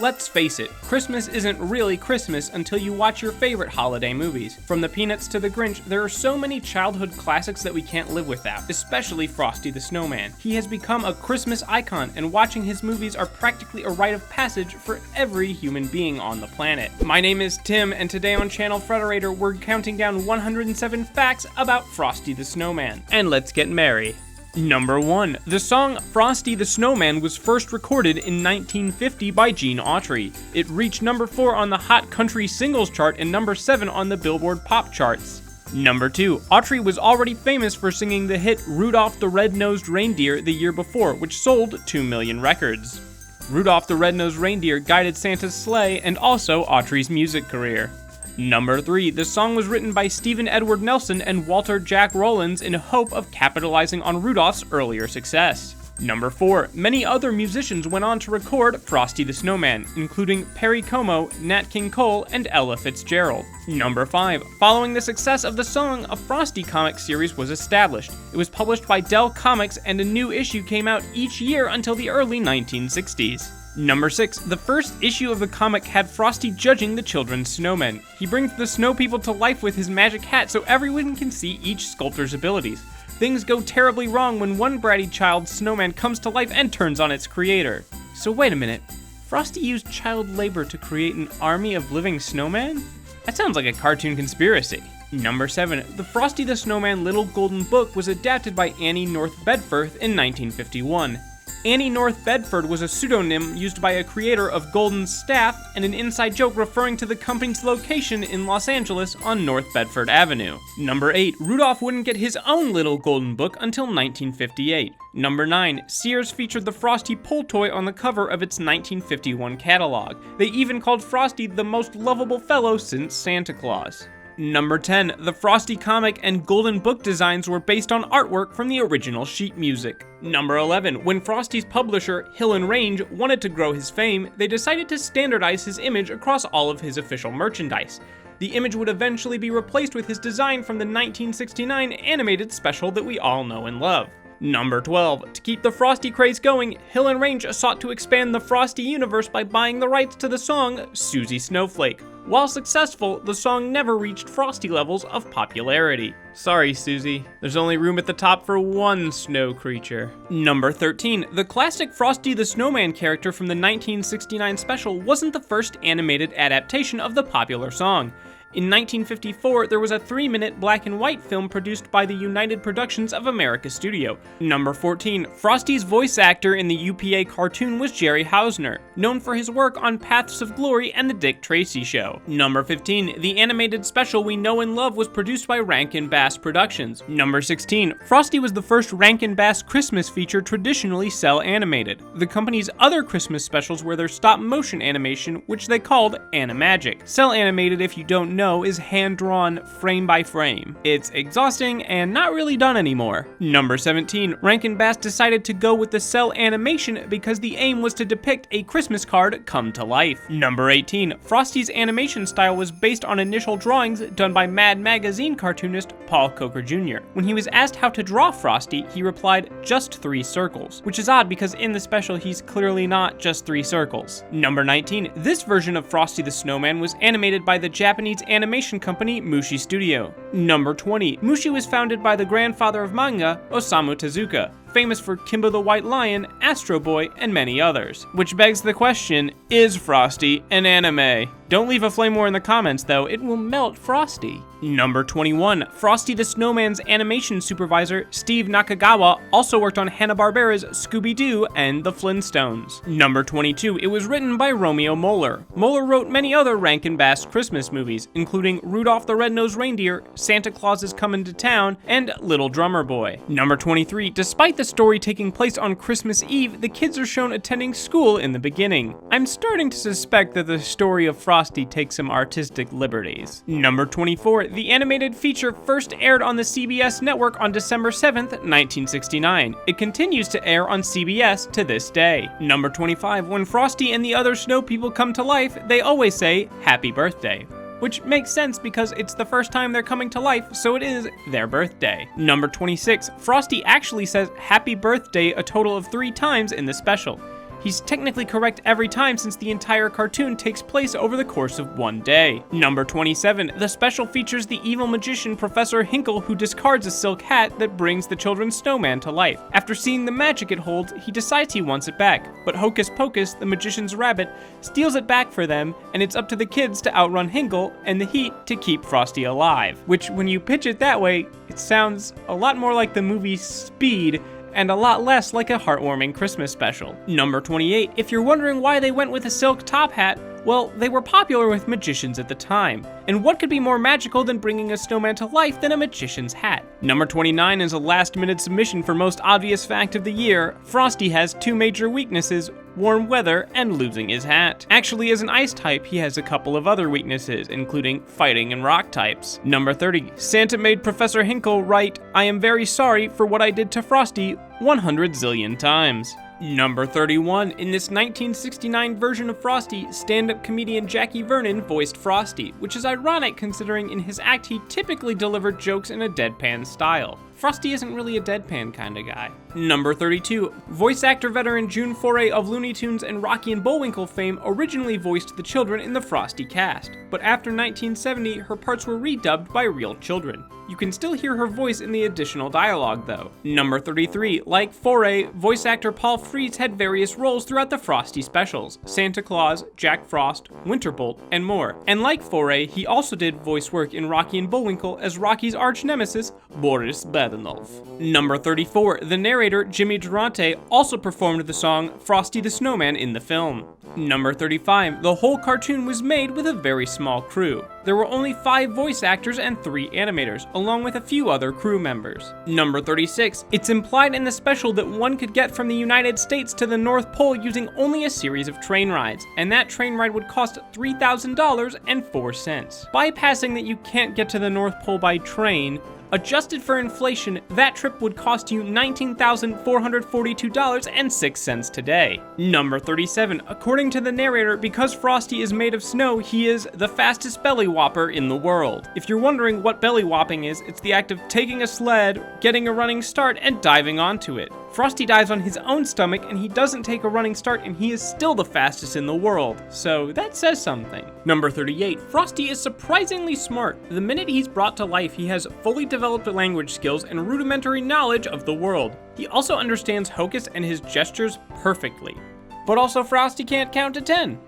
Let's face it, Christmas isn't really Christmas until you watch your favorite holiday movies. From the Peanuts to the Grinch, there are so many childhood classics that we can't live without, especially Frosty the Snowman. He has become a Christmas icon, and watching his movies are practically a rite of passage for every human being on the planet. My name is Tim, and today on Channel Frederator, we're counting down 107 facts about Frosty the Snowman. And let's get merry. Number 1. The song Frosty the Snowman was first recorded in 1950 by Gene Autry. It reached number 4 on the Hot Country Singles chart and number 7 on the Billboard Pop charts. Number 2. Autry was already famous for singing the hit Rudolph the Red-Nosed Reindeer the year before, which sold 2 million records. Rudolph the Red-Nosed Reindeer guided Santa's sleigh and also Autry's music career. Number 3. The song was written by Stephen Edward Nelson and Walter Jack Rollins in hope of capitalizing on Rudolph's earlier success. Number 4. Many other musicians went on to record Frosty the Snowman, including Perry Como, Nat King Cole, and Ella Fitzgerald. Number 5. Following the success of the song, a Frosty comic series was established. It was published by Dell Comics, and a new issue came out each year until the early 1960s. Number 6. The first issue of the comic had Frosty judging the children's snowmen. He brings the snow people to life with his magic hat so everyone can see each sculptor's abilities. Things go terribly wrong when one bratty child's snowman comes to life and turns on its creator. So wait a minute, Frosty used child labor to create an army of living snowmen? That sounds like a cartoon conspiracy. Number 7. The Frosty the Snowman Little Golden Book was adapted by Annie North Bedford in 1951. Annie North Bedford was a pseudonym used by a creator of Golden's staff and an inside joke referring to the company's location in Los Angeles on North Bedford Avenue. Number 8. Rudolph wouldn't get his own Little Golden Book until 1958. Number 9. Sears featured the Frosty pull toy on the cover of its 1951 catalog. They even called Frosty the most lovable fellow since Santa Claus. Number 10. The Frosty comic and Golden Book designs were based on artwork from the original sheet music. Number 11. When Frosty's publisher, Hill and Range, wanted to grow his fame, they decided to standardize his image across all of his official merchandise. The image would eventually be replaced with his design from the 1969 animated special that we all know and love. Number 12. To keep the Frosty craze going, Hill and Range sought to expand the Frosty universe by buying the rights to the song Susie Snowflake. While successful, the song never reached Frosty levels of popularity. Sorry, Susie, there's only room at the top for one snow creature. Number 13. The classic Frosty the Snowman character from the 1969 special wasn't the first animated adaptation of the popular song. In 1954, there was a 3-minute black and white film produced by the United Productions of America studio. Number 14. Frosty's voice actor in the UPA cartoon was Jerry Hausner, known for his work on Paths of Glory and The Dick Tracy Show. Number 15. The animated special we know and love was produced by Rankin Bass Productions. Number 16. Frosty was the first Rankin Bass Christmas feature traditionally cel animated. The company's other Christmas specials were their stop-motion animation, which they called Animagic. Cel animated, if you don't know, is hand-drawn frame by frame. It's exhausting and not really done anymore. Number 17. Rankin Bass decided to go with the cel animation because the aim was to depict a Christmas card come to life. Number 18. Frosty's animation style was based on initial drawings done by Mad Magazine cartoonist Paul Coker Jr. When he was asked how to draw Frosty, he replied, "Just 3 circles," which is odd because in the special he's clearly not just 3 circles. Number 19. This version of Frosty the Snowman was animated by the Japanese animation company Mushi Studio. Number 20. Mushi was founded by the grandfather of manga, Osamu Tezuka, famous for Kimba the White Lion, Astro Boy, and many others. Which begs the question, is Frosty an anime? Don't leave a flame war in the comments though, it will melt Frosty. Number 21. Frosty the Snowman's animation supervisor, Steve Nakagawa, also worked on Hanna-Barbera's Scooby-Doo and The Flintstones. Number 22. It was written by Romeo Moeller. Moeller wrote many other Rankin Bass Christmas movies, including Rudolph the Red-Nosed Reindeer, Santa Claus is Comin' to Town, and Little Drummer Boy. Number 23. Despite the story taking place on Christmas Eve, the kids are shown attending school in the beginning. I'm starting to suspect that the story of Frosty takes some artistic liberties. Number 24. The animated feature first aired on the CBS network on December 7th, 1969. It continues to air on CBS to this day. Number 25. When Frosty and the other snow people come to life, they always say, "Happy birthday." Which makes sense because it's the first time they're coming to life, so it is their birthday. Number 26. Frosty actually says happy birthday a total of 3 times in the special. He's technically correct every time since the entire cartoon takes place over the course of one day. Number 27. The special features the evil magician Professor Hinkle, who discards a silk hat that brings the children's snowman to life. After seeing the magic it holds, he decides he wants it back, but Hocus Pocus, the magician's rabbit, steals it back for them, and it's up to the kids to outrun Hinkle and the heat to keep Frosty alive. Which, when you pitch it that way, it sounds a lot more like the movie Speed and a lot less like a heartwarming Christmas special. Number 28. If you're wondering why they went with a silk top hat, well, they were popular with magicians at the time. And what could be more magical than bringing a snowman to life than a magician's hat? Number 29 is a last-minute submission for most obvious fact of the year. Frosty has two major weaknesses: warm weather and losing his hat. Actually, as an ice type, he has a couple of other weaknesses, including fighting and rock types. Number 30. Santa made Professor Hinkle write, "I am very sorry for what I did to Frosty" 100 zillion times. Number 31. In this 1969 version of Frosty, stand-up comedian Jackie Vernon voiced Frosty, which is ironic considering in his act he typically delivered jokes in a deadpan style. Frosty isn't really a deadpan kind of guy. Number 32. Voice actor veteran June Foray of Looney Tunes and Rocky and Bullwinkle fame originally voiced the children in the Frosty cast, but after 1970, her parts were redubbed by real children. You can still hear her voice in the additional dialogue, though. Number 33. Like Foray, voice actor Paul Frees had various roles throughout the Frosty specials: Santa Claus, Jack Frost, Winterbolt, and more. And like Foray, he also did voice work in Rocky and Bullwinkle as Rocky's arch-nemesis, Boris Badenov. Number 34. The narrator, Jimmy Durante, also performed the song Frosty the Snowman in the film. Number 35. The whole cartoon was made with a very small crew. There were only 5 voice actors and 3 animators, along with a few other crew members. Number 36. It's implied in the special that one could get from the United States to the North Pole using only a series of train rides, and that train ride would cost $3,000.04. Bypassing that you can't get to the North Pole by train, adjusted for inflation, that trip would cost you $19,442.06 today. Number 37. According to the narrator, because Frosty is made of snow, he is the fastest belly whopper in the world. If you're wondering what belly whopping is, it's the act of taking a sled, getting a running start, and diving onto it. Frosty dives on his own stomach, and he doesn't take a running start, and he is still the fastest in the world. So that says something. Number 38. Frosty is surprisingly smart. The minute he's brought to life, he has fully developed language skills and rudimentary knowledge of the world. He also understands Hocus and his gestures perfectly. But also Frosty can't count to 10.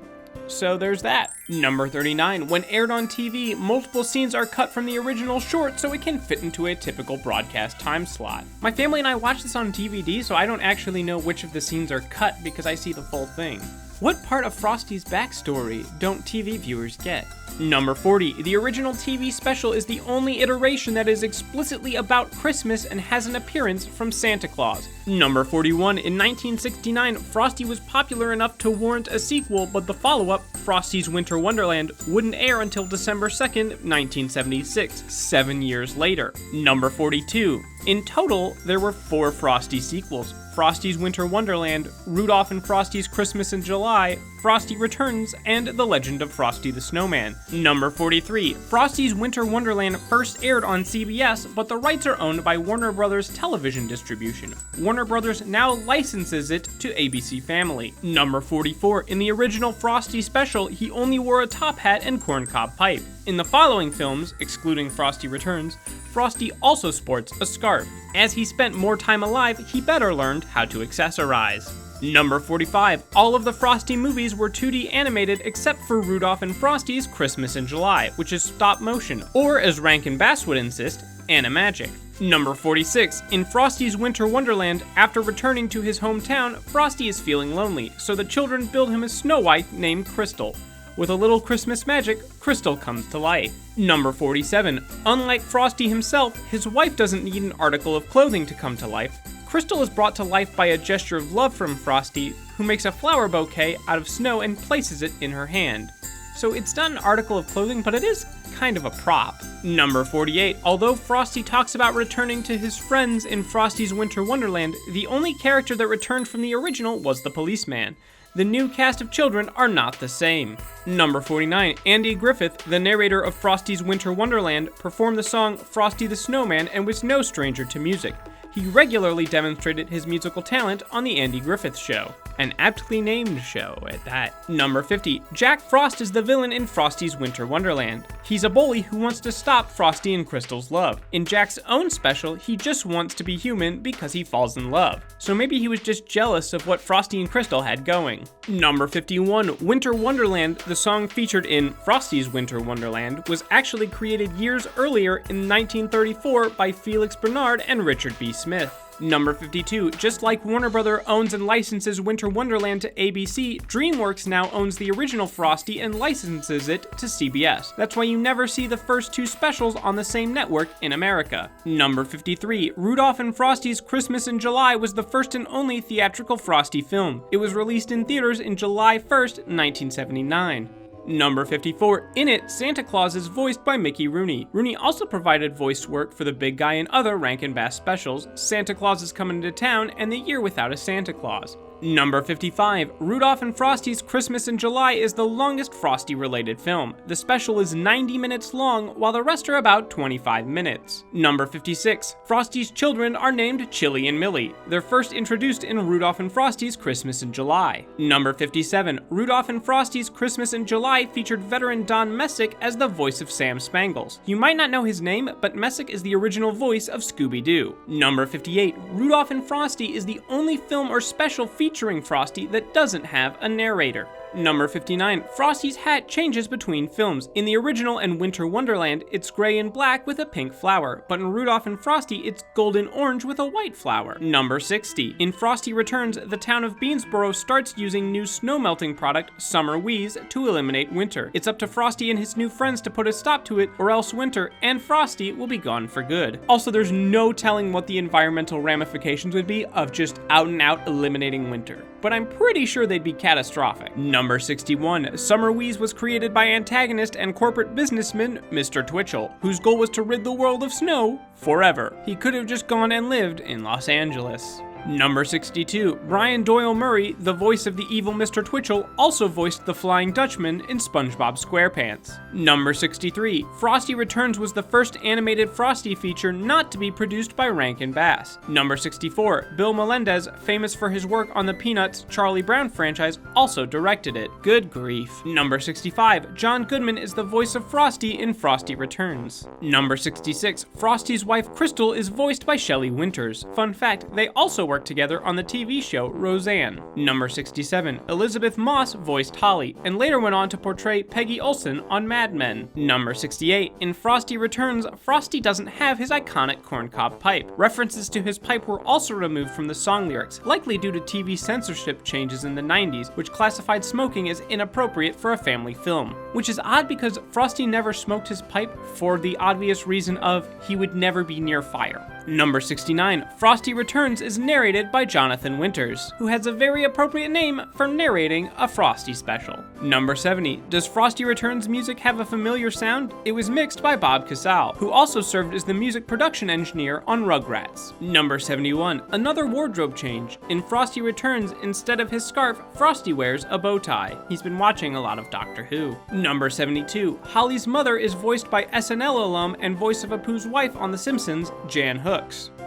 So there's that. Number 39. When aired on TV, multiple scenes are cut from the original short so it can fit into a typical broadcast time slot. My family and I watched this on DVD, so I don't actually know which of the scenes are cut because I see the full thing. What part of Frosty's backstory don't TV viewers get? Number 40. The original TV special is the only iteration that is explicitly about Christmas and has an appearance from Santa Claus. Number 41. In 1969, Frosty was popular enough to warrant a sequel, but the follow-up, Frosty's Winter Wonderland, wouldn't air until December 2nd, 1976, 7 years later. Number 42. In total, there were 4 Frosty sequels: Frosty's Winter Wonderland, Rudolph and Frosty's Christmas in July, Frosty Returns, and The Legend of Frosty the Snowman. Number 43. Frosty's Winter Wonderland first aired on CBS, but the rights are owned by Warner Brothers Television Distribution. Warner Brothers now licenses it to ABC Family. Number 44. In the original Frosty special, he only wore a top hat and corncob pipe. In the following films, excluding Frosty Returns, Frosty also sports a scarf. As he spent more time alive, he better learned how to accessorize. Number 45. All of the Frosty movies were 2D animated except for Rudolph and Frosty's Christmas in July, which is stop motion, or as Rankin Bass would insist, animagic. Number 46. In Frosty's Winter Wonderland, after returning to his hometown, Frosty is feeling lonely, so the children build him a Snow White named Crystal. With a little Christmas magic, Crystal comes to life. Number 47. Unlike Frosty himself, his wife doesn't need an article of clothing to come to life. Crystal is brought to life by a gesture of love from Frosty, who makes a flower bouquet out of snow and places it in her hand. So it's not an article of clothing, but it is kind of a prop. Number 48. Although Frosty talks about returning to his friends in Frosty's Winter Wonderland, the only character that returned from the original was the policeman. The new cast of children are not the same. Number 49. Andy Griffith, the narrator of Frosty's Winter Wonderland, performed the song Frosty the Snowman and was no stranger to music. He regularly demonstrated his musical talent on The Andy Griffith Show. An aptly named show at that. Number 50. Jack Frost is the villain in Frosty's Winter Wonderland. He's a bully who wants to stop Frosty and Crystal's love. In Jack's own special, he just wants to be human because he falls in love. So maybe he was just jealous of what Frosty and Crystal had going. Number 51. Winter Wonderland, the song featured in Frosty's Winter Wonderland, was actually created years earlier in 1934 by Felix Bernard and Richard B. Smith. Number 52. Just like Warner Bros. Owns and licenses Winter Wonderland to ABC, DreamWorks now owns the original Frosty and licenses it to CBS. That's why you never see the first two specials on the same network in America. Number 53. Rudolph and Frosty's Christmas in July was the first and only theatrical Frosty film. It was released in theaters in July 1st, 1979. Number 54. In it, Santa Claus is voiced by Mickey Rooney. Rooney also provided voice work for the Big Guy and other Rankin Bass specials, Santa Claus is Coming to Town, and The Year Without a Santa Claus. Number 55. Rudolph and Frosty's Christmas in July is the longest Frosty-related film. The special is 90 minutes long, while the rest are about 25 minutes. Number 56. Frosty's children are named Chili and Millie. They're first introduced in Rudolph and Frosty's Christmas in July. Number 57. Rudolph and Frosty's Christmas in July featured veteran Don Messick as the voice of Sam Spangles. You might not know his name, but Messick is the original voice of Scooby-Doo. Number 58. Rudolph and Frosty is the only film or special featuring Frosty that doesn't have a narrator. Number 59. Frosty's hat changes between films. In the original and Winter Wonderland, it's gray and black with a pink flower, but in Rudolph and Frosty, it's golden orange with a white flower. Number 60. In Frosty Returns, the town of Beansboro starts using new snow melting product, Summer Wheeze, to eliminate winter. It's up to Frosty and his new friends to put a stop to it, or else winter and Frosty will be gone for good. Also, there's no telling what the environmental ramifications would be of just out and out eliminating winter, but I'm pretty sure they'd be catastrophic. Number 61. Summer Wheeze was created by antagonist and corporate businessman Mr. Twitchell, whose goal was to rid the world of snow forever. He could have just gone and lived in Los Angeles. Number 62. Brian Doyle Murray, the voice of the evil Mr. Twitchell, also voiced the Flying Dutchman in SpongeBob SquarePants. Number 63. Frosty Returns was the first animated Frosty feature not to be produced by Rankin Bass. Number 64. Bill Melendez, famous for his work on the Peanuts Charlie Brown franchise, also directed it. Good grief. Number 65. John Goodman is the voice of Frosty in Frosty Returns. Number 66. Frosty's wife Crystal is voiced by Shelley Winters. Fun fact, they also worked together on the TV show Roseanne. Number 67. Elizabeth Moss voiced Holly, and later went on to portray Peggy Olson on Mad Men. Number 68. In Frosty Returns, Frosty doesn't have his iconic corncob pipe. References to his pipe were also removed from the song lyrics, likely due to TV censorship changes in the 90s, which classified smoking as inappropriate for a family film. Which is odd because Frosty never smoked his pipe for the obvious reason of he would never be near fire. Number 69. Frosty Returns is narrated by Jonathan Winters, who has a very appropriate name for narrating a Frosty special. Number 70. Does Frosty Returns music have a familiar sound? It was mixed by Bob Casale, who also served as the music production engineer on Rugrats. Number 71. Another wardrobe change. In Frosty Returns, instead of his scarf, Frosty wears a bow tie. He's been watching a lot of Doctor Who. Number 72. Holly's mother is voiced by SNL alum and voice of Apu's wife on The Simpsons, Jan Hooks.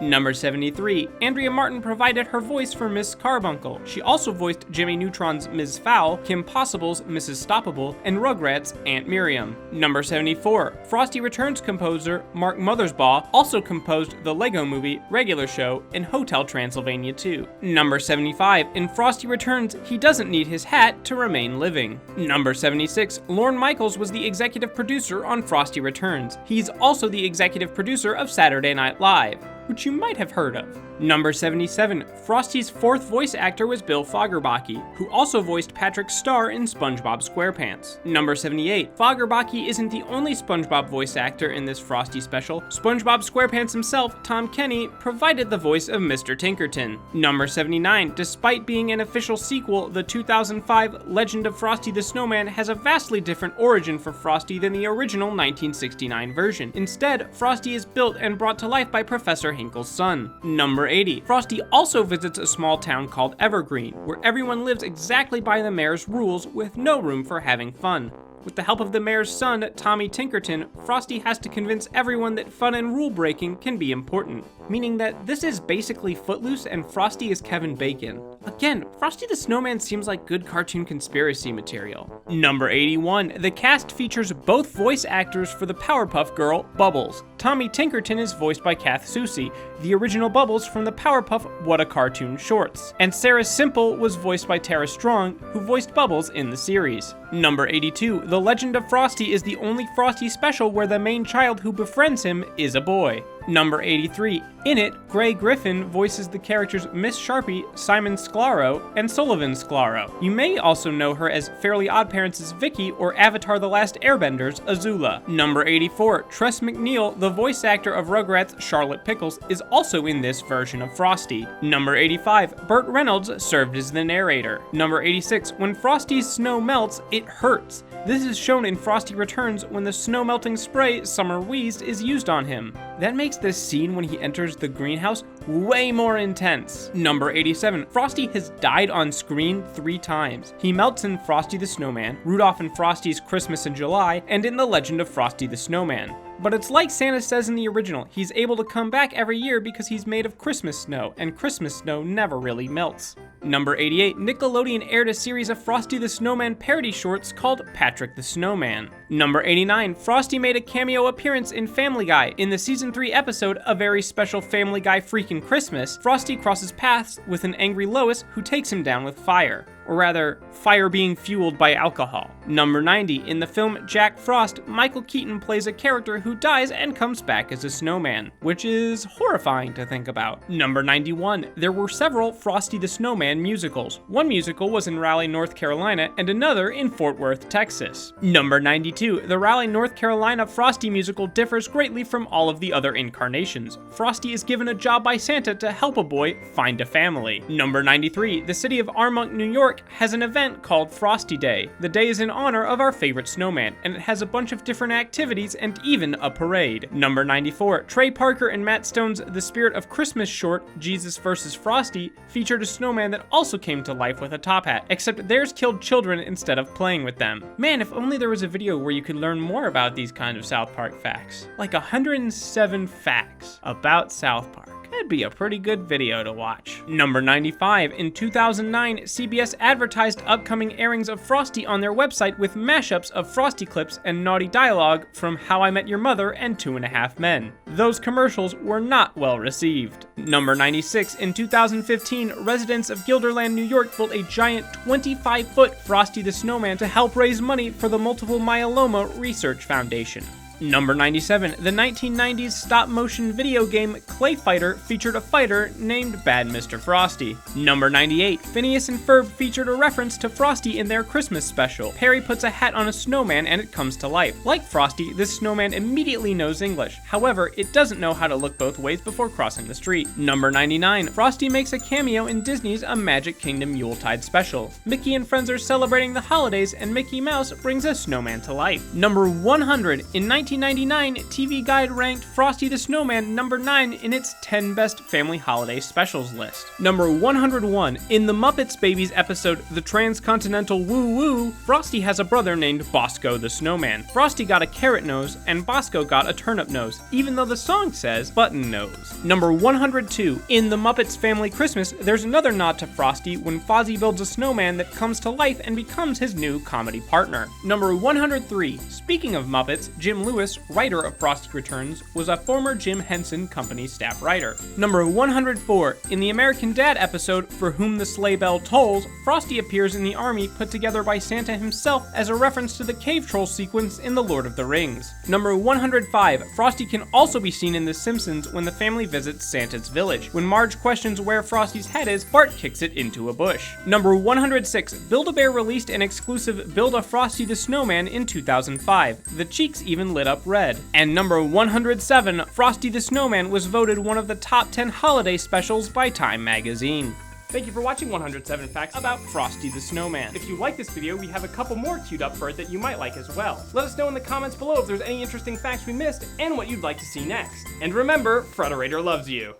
Number 73. Andrea Martin provided her voice for Miss Carbuncle. She also voiced Jimmy Neutron's Ms. Fowl, Kim Possible's Mrs. Stoppable, and Rugrats' Aunt Miriam. Number 74. Frosty Returns composer Mark Mothersbaugh also composed the Lego Movie, Regular Show, and Hotel Transylvania 2. Number 75. In Frosty Returns, he doesn't need his hat to remain living. Number 76. Lorne Michaels was the executive producer on Frosty Returns. He's also the executive producer of Saturday Night Live, which you might have heard of. Number 77. Frosty's fourth voice actor was Bill Fagerbakke, who also voiced Patrick Star in SpongeBob SquarePants. Number 78. Fagerbakke isn't the only SpongeBob voice actor in this Frosty special. SpongeBob SquarePants himself, Tom Kenny, provided the voice of Mr. Tinkerton. Number 79. Despite being an official sequel, the 2005 Legend of Frosty the Snowman has a vastly different origin for Frosty than the original 1969 version. Instead, Frosty is built and brought to life by Professor Hinkle's son. Number 80. Frosty also visits a small town called Evergreen, where everyone lives exactly by the mayor's rules with no room for having fun. With the help of the mayor's son, Tommy Tinkerton, Frosty has to convince everyone that fun and rule breaking can be important. meaning that this is basically Footloose and Frosty is Kevin Bacon. Again, Frosty the Snowman seems like good cartoon conspiracy material. Number 81. The cast features both voice actors for the Powerpuff Girl, Bubbles. Tommy Tinkerton is voiced by Kath Soucie, the original Bubbles from the Powerpuff What a Cartoon shorts. And Sarah Simple was voiced by Tara Strong, who voiced Bubbles in the series. Number 82. The Legend of Frosty is the only Frosty special where the main child who befriends him is a boy. Number 83. In it, Gray Griffin voices the characters Miss Sharpie, Simon Sclaro, and Sullivan Sclaro. You may also know her as Fairly OddParents' Vicky or Avatar The Last Airbender's Azula. Number 84. Tress MacNeille, the voice actor of Rugrats' Charlotte Pickles, is also in this version of Frosty. Number 85. Burt Reynolds served as the narrator. Number 86. When Frosty's snow melts, it hurts. This is shown in Frosty Returns when the snow melting spray Summer Wheezed is used on him. That makes this scene when he enters the greenhouse way more intense. Number 87. Frosty has died on screen 3 times. He melts in Frosty the Snowman, Rudolph and Frosty's Christmas in July, and in The Legend of Frosty the Snowman. But it's like Santa says in the original, he's able to come back every year because he's made of Christmas snow, and Christmas snow never really melts. Number 88. Nickelodeon aired a series of Frosty the Snowman parody shorts called Patrick the Snowman. Number 89. Frosty made a cameo appearance in Family Guy. In the season 3 episode, A Very Special Family Guy Freakin' Christmas, Frosty crosses paths with an angry Lois who takes him down with fire. Or rather, fire being fueled by alcohol. Number 90. In the film Jack Frost, Michael Keaton plays a character who dies and comes back as a snowman, which is horrifying to think about. Number 91. There were several Frosty the Snowman musicals. One musical was in Raleigh, North Carolina, and another in Fort Worth, Texas. Number 92. The Raleigh, North Carolina Frosty musical differs greatly from all of the other incarnations. Frosty is given a job by Santa to help a boy find a family. Number 93. The city of Armonk, New York has an event called Frosty Day. The day is in honor of our favorite snowman, and it has a bunch of different activities and even a parade. Number 94. Trey Parker and Matt Stone's The Spirit of Christmas short, Jesus vs. Frosty, featured a snowman that also came to life with a top hat, except theirs killed children instead of playing with them. Man, if only there was a video where you could learn more about these kind of South Park facts. Like 107 facts about South Park. That'd be a pretty good video to watch. Number 95. In 2009, CBS advertised upcoming airings of Frosty on their website with mashups of Frosty clips and naughty dialogue from How I Met Your Mother and 2.5 Men. Those commercials were not well received. Number 96. In 2015, residents of Guilderland, New York built a giant 25-foot Frosty the Snowman to help raise money for the Multiple Myeloma Research Foundation. Number 97. The 1990s stop-motion video game Clay Fighter featured a fighter named Bad Mr. Frosty. Number 98. Phineas and Ferb featured a reference to Frosty in their Christmas special. Perry puts a hat on a snowman and it comes to life. Like Frosty, this snowman immediately knows English. However, it doesn't know how to look both ways before crossing the street. Number 99. Frosty makes a cameo in Disney's A Magic Kingdom Yuletide special. Mickey and friends are celebrating the holidays and Mickey Mouse brings a snowman to life. Number 100. In 1999, TV Guide ranked Frosty the Snowman number 9 in its 10 best family holiday specials list. Number 101. In the Muppets Babies episode The Transcontinental Woo Woo, Frosty has a brother named Bosco the Snowman. Frosty got a carrot nose and Bosco got a turnip nose, even though the song says button nose. Number 102. In the Muppets Family Christmas, there's another nod to Frosty when Fozzie builds a snowman that comes to life and becomes his new comedy partner. Number 103. Speaking of Muppets, Jim Lewis, writer of Frosty Returns, was a former Jim Henson Company staff writer. Number 104. In the American Dad episode For Whom the Sleigh Bell Tolls, Frosty appears in the army put together by Santa himself as a reference to the cave troll sequence in The Lord of the Rings. Number 105. Frosty can also be seen in The Simpsons when the family visits Santa's village. When Marge questions where Frosty's head is, Bart kicks it into a bush. Number 106. Build-A-Bear released an exclusive Build a Frosty the Snowman in 2005. The cheeks even lit up red. And number 107, Frosty the Snowman was voted one of the top 10 holiday specials by Time magazine. Thank you for watching 107 Facts about Frosty the Snowman. If you like this video, we have a couple more queued up for it that you might like as well. Let us know in the comments below if there's any interesting facts we missed and what you'd like to see next. And remember, Frederator loves you.